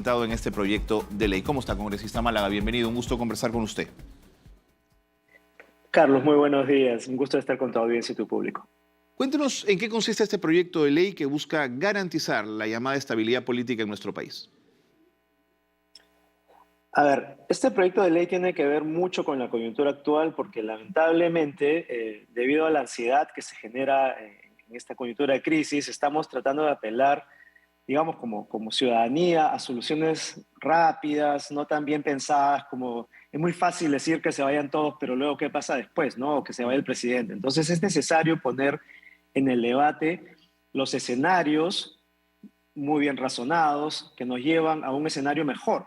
presentado en este proyecto de ley. ¿Cómo está, congresista Málaga? Bienvenido, un gusto conversar con usted. Carlos, muy buenos días. Un gusto estar con tu audiencia y tu público. Cuéntenos en qué consiste este proyecto de ley que busca garantizar la llamada estabilidad política en nuestro país. A ver, este proyecto de ley tiene que ver mucho con la coyuntura actual porque lamentablemente, debido a la ansiedad que se genera en esta coyuntura de crisis, estamos tratando de apelar, digamos, como ciudadanía a soluciones rápidas, no tan bien pensadas, como es muy fácil decir que se vayan todos, pero luego ¿qué pasa después, no? O que se vaya el presidente. Entonces es necesario poner en el debate los escenarios muy bien razonados que nos llevan a un escenario mejor,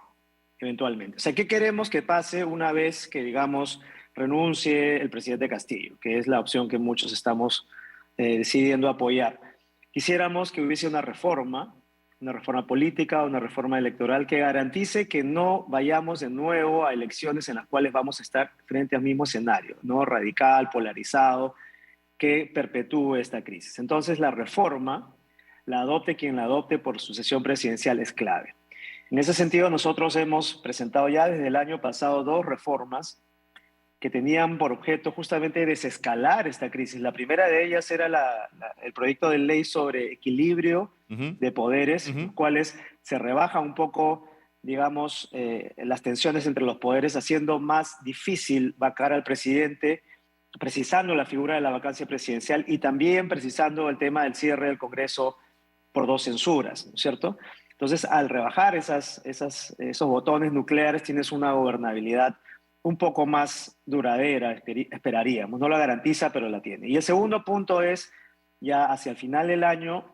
eventualmente. O sea, ¿qué queremos que pase una vez que, digamos, renuncie el presidente Castillo? Que es la opción que muchos estamos decidiendo apoyar. Quisiéramos que hubiese una reforma política, una reforma electoral que garantice que no vayamos de nuevo a elecciones en las cuales vamos a estar frente al mismo escenario, ¿no? Radical, polarizado, que perpetúe esta crisis. Entonces, la reforma, la adopte quien la adopte por sucesión presidencial, es clave. En ese sentido, nosotros hemos presentado ya desde el año pasado dos reformas que tenían por objeto justamente desescalar esta crisis. La primera de ellas era el proyecto de ley sobre equilibrio de poderes, en los cuales se rebaja un poco, digamos, las tensiones entre los poderes, haciendo más difícil vacar al presidente, precisando la figura de la vacancia presidencial y también precisando el tema del cierre del Congreso por dos censuras, ¿no es cierto? Entonces, al rebajar esos botones nucleares, tienes una gobernabilidad un poco más duradera, esperaríamos. No la garantiza, pero la tiene. Y el segundo punto es, ya hacia el final del año,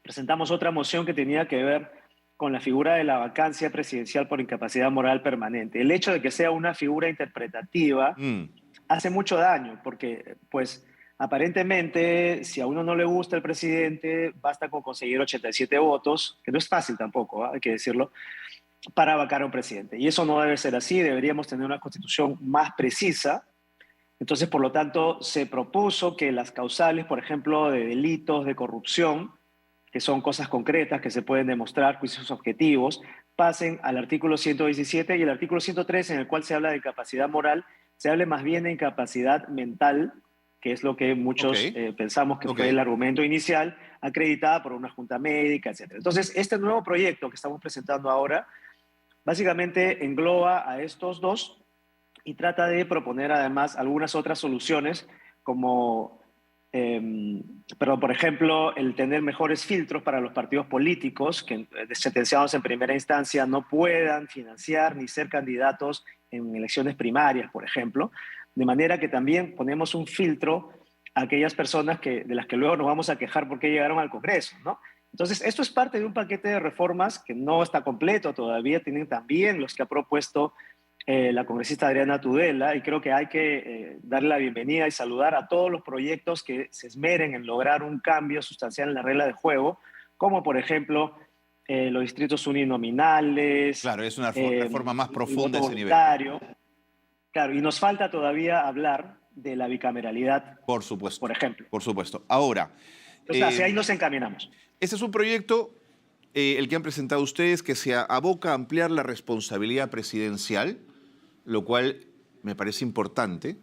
presentamos otra moción que tenía que ver con la figura de la vacancia presidencial por incapacidad moral permanente. El hecho de que sea una figura interpretativa hace mucho daño, porque, pues, aparentemente, si a uno no le gusta el presidente, basta con conseguir 87 votos, que no es fácil tampoco, hay que decirlo, para vacar a un presidente. Y eso no debe ser así, deberíamos tener una constitución más precisa. Entonces, por lo tanto, se propuso que las causales, por ejemplo, de delitos de corrupción, que son cosas concretas que se pueden demostrar, juicios objetivos, pasen al artículo 117 y el artículo 113, en el cual se habla de incapacidad moral, se hable más bien de incapacidad mental, que es lo que Ok, muchos pensamos que ok. fue el argumento inicial, acreditada por una junta médica, etc. Entonces, este nuevo proyecto que estamos presentando ahora, básicamente engloba a estos dos y trata de proponer además algunas otras soluciones como, pero por ejemplo, el tener mejores filtros para los partidos políticos que sentenciados en primera instancia no puedan financiar ni ser candidatos en elecciones primarias, por ejemplo, de manera que también ponemos un filtro a aquellas personas de las que luego nos vamos a quejar porque llegaron al Congreso, ¿no? Entonces, esto es parte de un paquete de reformas que no está completo todavía, tienen también los que ha propuesto la congresista Adriana Tudela, y creo que hay que darle la bienvenida y saludar a todos los proyectos que se esmeren en lograr un cambio sustancial en la regla de juego, como por ejemplo los distritos uninominales, Claro, es una reforma más el profunda voto a ese nivel. voluntario. Claro, y nos falta todavía hablar de la bicameralidad, Por supuesto, por ejemplo. por supuesto. Ahora, Entonces, hacia ahí nos encaminamos. este es un proyecto, el que han presentado ustedes, que se aboca a ampliar la responsabilidad presidencial, lo cual me parece importante,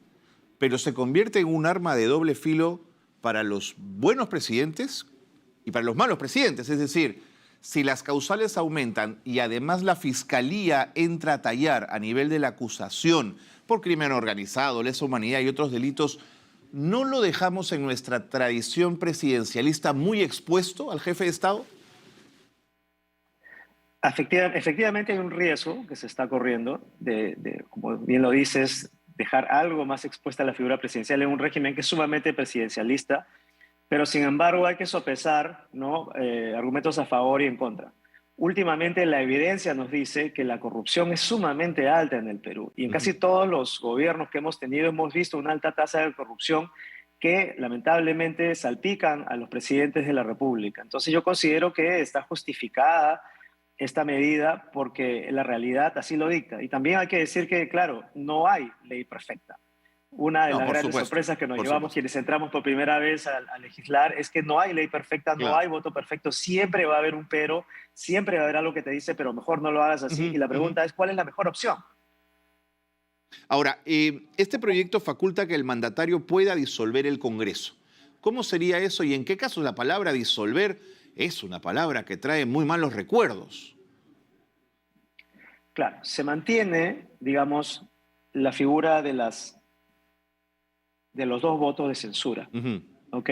pero se convierte en un arma de doble filo para los buenos presidentes y para los malos presidentes. Es decir, si las causales aumentan y además la fiscalía entra a tallar a nivel de la acusación por crimen organizado, lesa humanidad y otros delitos, ¿no lo dejamos en nuestra tradición presidencialista muy expuesto al jefe de Estado? Efectivamente hay un riesgo que se está corriendo como bien lo dices, dejar algo más expuesta a la figura presidencial en un régimen que es sumamente presidencialista, pero sin embargo hay que sopesar, ¿no? Argumentos a favor y en contra. Últimamente la evidencia nos dice que la corrupción es sumamente alta en el Perú y en casi todos los gobiernos que hemos tenido hemos visto una alta tasa de corrupción que lamentablemente salpican a los presidentes de la República. Entonces yo considero que está justificada esta medida porque la realidad así lo dicta. Y también hay que decir que, claro, no hay ley perfecta. una de No, las por grandes supuesto, sorpresas que nos por llevamos supuesto. quienes entramos por primera vez a legislar es que no hay ley perfecta, no Claro. hay voto perfecto, siempre va a haber un pero, siempre va a haber algo que te dice, pero mejor no lo hagas así. Ujú, Y la ujú. pregunta es, ¿cuál es la mejor opción? Ahora, este proyecto faculta que el mandatario pueda disolver el Congreso. ¿Cómo sería eso y en qué caso la palabra disolver es una palabra que trae muy malos recuerdos? Claro, se mantiene, digamos, la figura de los dos votos de censura, Ujú. ¿ok?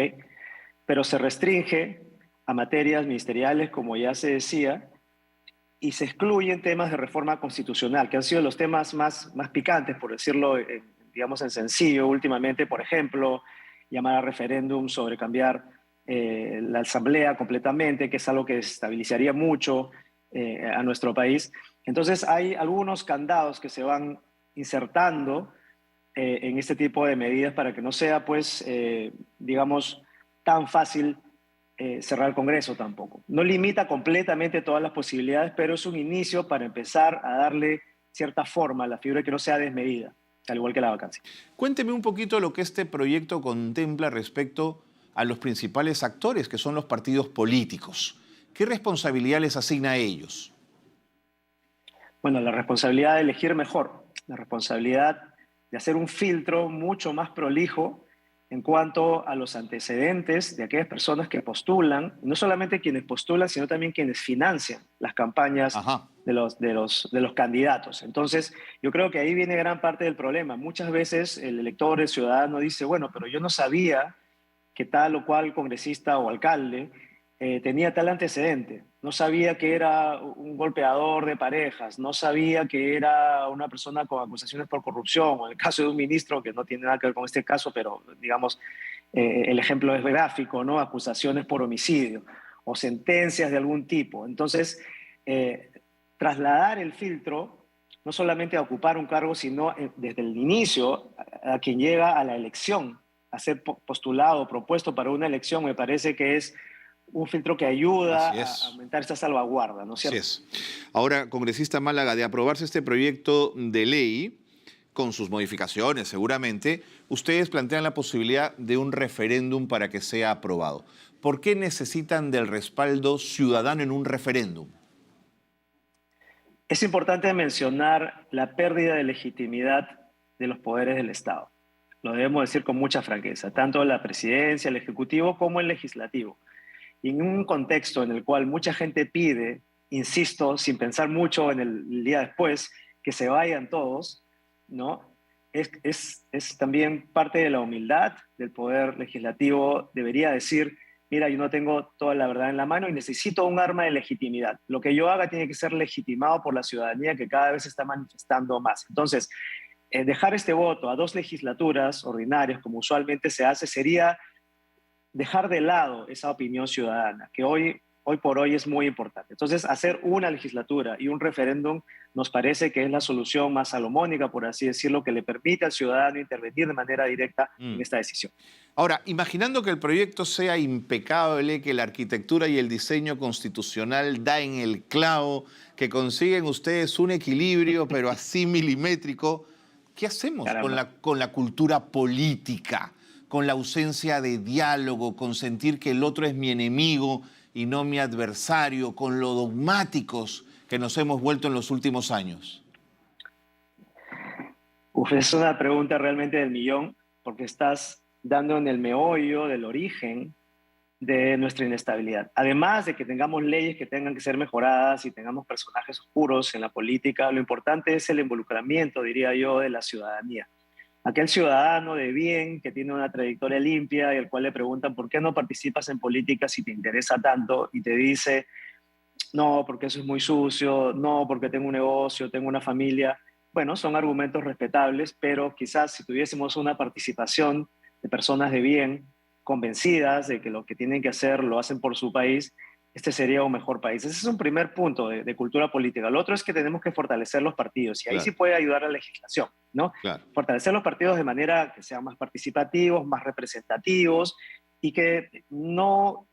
Pero se restringe a materias ministeriales, como ya se decía, y se excluyen temas de reforma constitucional, que han sido los temas más picantes, por decirlo, digamos, en sencillo últimamente. Por ejemplo, llamar a referéndum sobre cambiar la asamblea completamente, que es algo que desestabilizaría mucho a nuestro país. Entonces, hay algunos candados que se van insertando en este tipo de medidas para que no sea, pues, digamos, tan fácil cerrar el Congreso tampoco. No limita completamente todas las posibilidades, pero es un inicio para empezar a darle cierta forma a la figura que no sea desmedida, al igual que la vacancia. Cuénteme un poquito lo que este proyecto contempla respecto a los principales actores, que son los partidos políticos. ¿Qué responsabilidad les asigna a ellos? Bueno, la responsabilidad de elegir mejor, la responsabilidad de hacer un filtro mucho más prolijo en cuanto a los antecedentes de aquellas personas que postulan, no solamente quienes postulan, sino también quienes financian las campañas Ajá. de los candidatos. Entonces, yo creo que ahí viene gran parte del problema. Muchas veces el elector, el ciudadano dice, bueno, pero yo no sabía que tal o cual congresista o alcalde tenía tal antecedente. No sabía que era un golpeador de parejas, no sabía que era una persona con acusaciones por corrupción, o en el caso de un ministro, que no tiene nada que ver con este caso, pero digamos, el ejemplo es gráfico, ¿no? Acusaciones por homicidio o sentencias de algún tipo. Entonces, eh, trasladar el filtro no solamente a ocupar un cargo, sino desde el inicio a quien llega a la elección, a ser postulado, propuesto para una elección, me parece que es un filtro que ayuda Así a es. aumentar esta salvaguarda, ¿no es Así cierto? es. Ahora, congresista Málaga, de aprobarse este proyecto de ley, con sus modificaciones seguramente, ustedes plantean la posibilidad de un referéndum para que sea aprobado. ¿Por qué necesitan del respaldo ciudadano en un referéndum? Es importante mencionar la pérdida de legitimidad de los poderes del Estado. Lo debemos decir con mucha franqueza, tanto la presidencia, el ejecutivo, como el legislativo. Y en un contexto en el cual mucha gente pide, insisto, sin pensar mucho en el día después, que se vayan todos, ¿no? Es también parte de la humildad del poder legislativo. Debería decir, mira, yo no tengo toda la verdad en la mano y necesito un arma de legitimidad. Lo que yo haga tiene que ser legitimado por la ciudadanía que cada vez se está manifestando más. Entonces, dejar este voto a dos legislaturas ordinarias, como usualmente se hace, sería dejar de lado esa opinión ciudadana, que hoy por hoy es muy importante. Entonces, hacer una legislatura y un referéndum nos parece que es la solución más salomónica, por así decirlo, que le permite al ciudadano intervenir de manera directa en Mm. esta decisión. Ahora, imaginando que el proyecto sea impecable, que la arquitectura y el diseño constitucional da en el clavo, que consiguen ustedes un equilibrio, pero así milimétrico, ¿qué hacemos Caramba. con la cultura política, con la ausencia de diálogo, con sentir que el otro es mi enemigo y no mi adversario, con lo dogmáticos que nos hemos vuelto en los últimos años? Uf, es una pregunta realmente del millón, porque estás dando en el meollo del origen de nuestra inestabilidad. Además de que tengamos leyes que tengan que ser mejoradas y tengamos personajes oscuros en la política, lo importante es el involucramiento, diría yo, de la ciudadanía. Aquel ciudadano de bien que tiene una trayectoria limpia y al cual le preguntan por qué no participas en política si te interesa tanto y te dice, no, porque eso es muy sucio, no, porque tengo un negocio, tengo una familia. Bueno, son argumentos respetables, pero quizás si tuviésemos una participación de personas de bien, convencidas de que lo que tienen que hacer lo hacen por su país, este sería un mejor país. Ese es un primer punto de cultura política. Lo otro es que tenemos que fortalecer los partidos y ahí sí Claro, puede ayudar la legislación, ¿no? claro. Fortalecer los partidos de manera que sean más participativos, más representativos y que no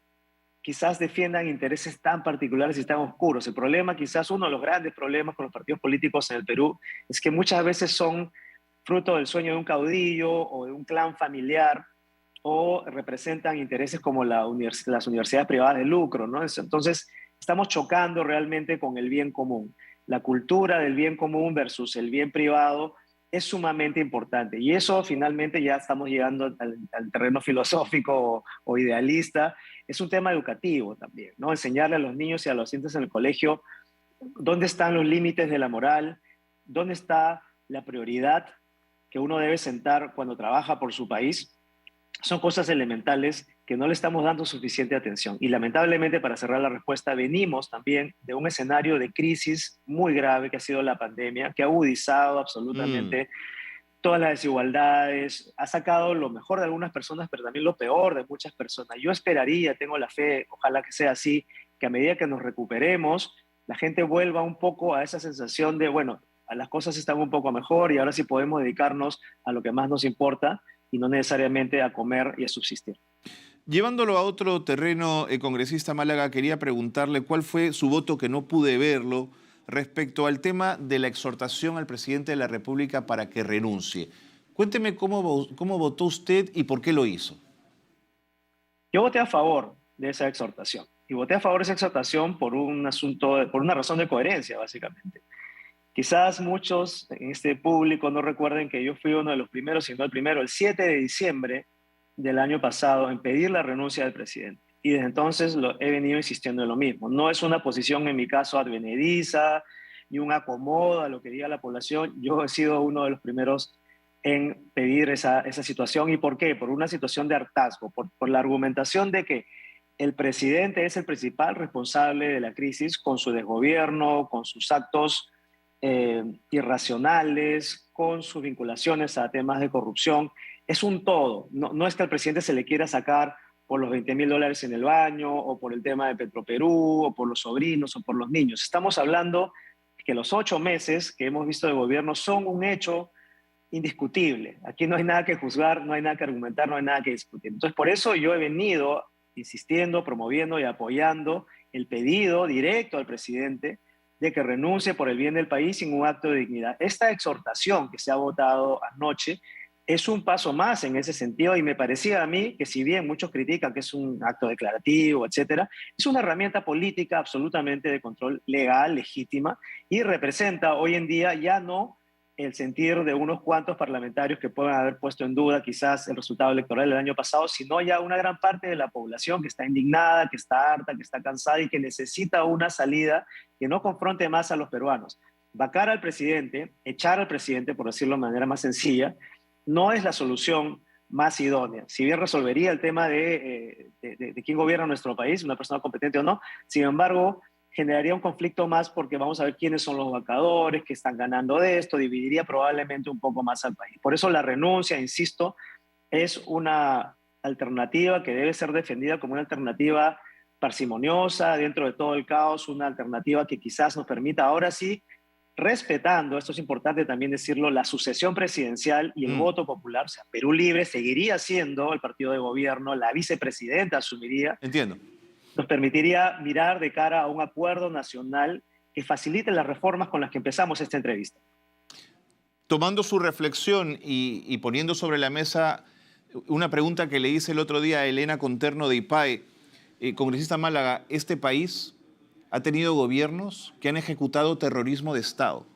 quizás defiendan intereses tan particulares y tan oscuros. El problema, quizás uno de los grandes problemas con los partidos políticos en el Perú, es que muchas veces son fruto del sueño de un caudillo o de un clan familiar, o representan intereses como las universidades privadas de lucro, ¿no? Entonces, estamos chocando realmente con el bien común. La cultura del bien común versus el bien privado es sumamente importante. Y eso finalmente ya estamos llegando al terreno filosófico o idealista. Es un tema educativo también, ¿no? Enseñarle a los niños y a los docentes en el colegio dónde están los límites de la moral, dónde está la prioridad que uno debe sentar cuando trabaja por su país. Son cosas elementales que no le estamos dando suficiente atención. Y lamentablemente, para cerrar la respuesta, venimos también de un escenario de crisis muy grave que ha sido la pandemia, que ha agudizado Mm. absolutamente todas las desigualdades, ha sacado lo mejor de algunas personas, pero también lo peor de muchas personas. Yo esperaría, tengo la fe, ojalá que sea así, que a medida que nos recuperemos, la gente vuelva un poco a esa sensación de, bueno, a las cosas están un poco mejor y ahora sí podemos dedicarnos a lo que más nos importa y no necesariamente a comer y a subsistir. Llevándolo a otro terreno, congresista Málaga, quería preguntarle cuál fue su voto, que no pude verlo, respecto al tema de la exhortación al presidente de la República para que renuncie. Cuénteme cómo votó usted y por qué lo hizo. Yo voté a favor de esa exhortación y voté a favor de esa exhortación por un asunto, por una razón de coherencia, básicamente. Quizás muchos en este público no recuerden que yo fui uno de los primeros, si no el primero, el 7 de diciembre del año pasado, en pedir la renuncia del presidente. Y desde entonces he venido insistiendo en lo mismo. No es una posición, en mi caso, advenediza, ni un acomodo a lo que diga la población. Yo he sido uno de los primeros en pedir esa situación. ¿Y por qué? Por una situación de hartazgo, por la argumentación de que el presidente es el principal responsable de la crisis con su desgobierno, con sus actos irracionales, con sus vinculaciones a temas de corrupción. Es un todo. No es que al presidente se le quiera sacar por los $20.000 en el baño, o por el tema de Petroperú, o por los sobrinos, o por los niños. Estamos hablando que los 8 meses que hemos visto de gobierno son un hecho indiscutible. Aquí no hay nada que juzgar, no hay nada que argumentar, no hay nada que discutir. Entonces, por eso yo he venido insistiendo, promoviendo y apoyando el pedido directo al presidente de que renuncie por el bien del país sin un acto de dignidad. Esta exhortación que se ha votado anoche es un paso más en ese sentido, y me parecía a mí que, si bien muchos critican que es un acto declarativo, etcétera, es una herramienta política absolutamente de control legal, legítima, y representa hoy en día ya no el sentir de unos cuantos parlamentarios que puedan haber puesto en duda quizás el resultado electoral del año pasado, sino ya una gran parte de la población que está indignada, que está harta, que está cansada y que necesita una salida que no confronte más a los peruanos. Vacar al presidente, echar al presidente, por decirlo de manera más sencilla, no es la solución más idónea. Si bien resolvería el tema de quién gobierna nuestro país, una persona competente o no, sin embargo, generaría un conflicto más, porque vamos a ver quiénes son los vacadores, que están ganando de esto, dividiría probablemente un poco más al país. Por eso la renuncia, insisto, es una alternativa que debe ser defendida como una alternativa parsimoniosa dentro de todo el caos, una alternativa que quizás nos permita ahora sí, respetando, esto es importante también decirlo, la sucesión presidencial y el Mm. voto popular. O sea, Perú Libre seguiría siendo el partido de gobierno, la vicepresidenta asumiría, Entiendo. nos permitiría mirar de cara a un acuerdo nacional que facilite las reformas con las que empezamos esta entrevista. Tomando su reflexión y poniendo sobre la mesa una pregunta que le hice el otro día a Elena Conterno de IPAE, congresista Málaga, este país ha tenido gobiernos que han ejecutado terrorismo de Estado.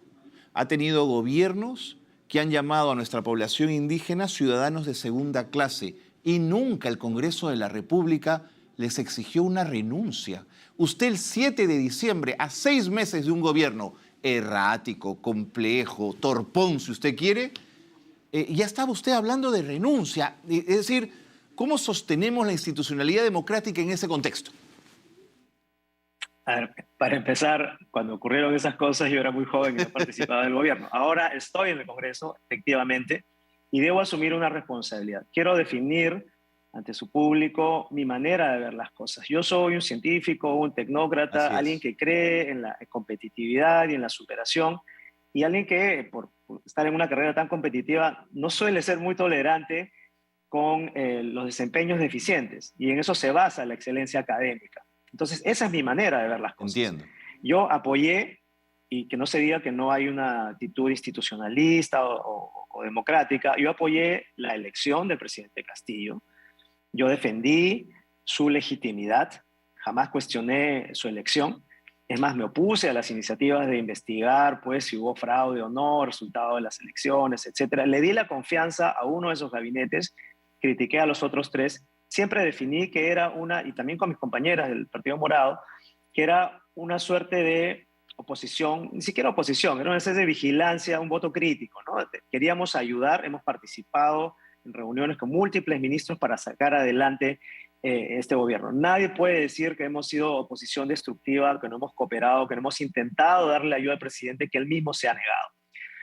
Ha tenido gobiernos que han llamado a nuestra población indígena ciudadanos de segunda clase, y nunca el Congreso de la República les exigió una renuncia. Usted el 7 de diciembre, a 6 meses de un gobierno errático, complejo, torpón, si usted quiere, ya estaba usted hablando de renuncia. Es decir, ¿cómo sostenemos la institucionalidad democrática en ese contexto? A ver, para empezar, cuando ocurrieron esas cosas yo era muy joven y no participaba del gobierno. Ahora estoy en el Congreso, efectivamente, y debo asumir una responsabilidad. Quiero definir ante su público mi manera de ver las cosas. Yo soy un científico, un tecnócrata, Así alguien es. que cree en la competitividad y en la superación, y alguien que, por estar en una carrera tan competitiva, no suele ser muy tolerante con los desempeños deficientes, y en eso se basa la excelencia académica. Entonces, esa es mi manera de ver las cosas. Entiendo. Yo apoyé y que no se diga que no hay una actitud institucionalista o democrática. Yo apoyé la elección del presidente Castillo. Yo defendí su legitimidad, jamás cuestioné su elección. Es más, me opuse a las iniciativas de investigar pues, si hubo fraude o no, resultado de las elecciones, etc. Le di la confianza a uno de esos gabinetes, critiqué a los otros tres. Siempre definí que era una, y también con mis compañeras del Partido Morado, que era una suerte de oposición, ni siquiera oposición, era una especie de vigilancia, un voto crítico, ¿no? Queríamos ayudar, hemos participado en reuniones con múltiples ministros para sacar adelante este gobierno. Nadie puede decir que hemos sido oposición destructiva, que no hemos cooperado, que no hemos intentado darle ayuda al presidente, que él mismo se ha negado.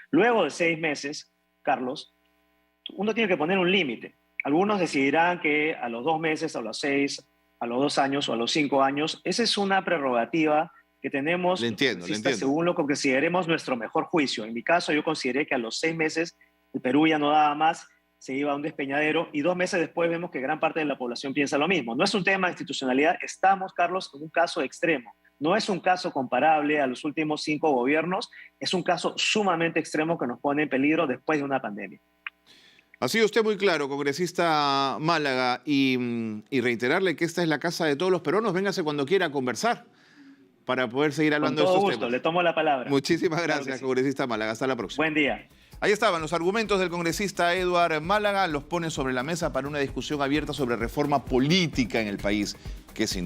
Luego de 6 meses, Carlos, uno tiene que poner un límite. Algunos decidirán que a los 2 meses, a los 6, a los 2 años o a los 5 años, esa es una prerrogativa que tenemos Le entiendo. según lo que consideremos nuestro mejor juicio. En mi caso, yo consideré que a los 6 meses el Perú ya no daba más, se iba a un despeñadero, y 2 meses después vemos que gran parte de la población piensa lo mismo. No es un tema de institucionalidad, estamos, Carlos, en un caso extremo. No es un caso comparable a los últimos 5 gobiernos, es un caso sumamente extremo que nos pone en peligro después de una pandemia. Ha sido usted muy claro, congresista Málaga, y reiterarle que esta es la casa de todos los peruanos. Véngase cuando quiera a conversar para poder seguir hablando de estos temas. Con todo gusto, le tomo la palabra. Muchísimas gracias, Claro que sí. congresista Málaga. Hasta la próxima. Buen día. Ahí estaban los argumentos del congresista Eduard Málaga, los pone sobre la mesa para una discusión abierta sobre reforma política en el país, que sin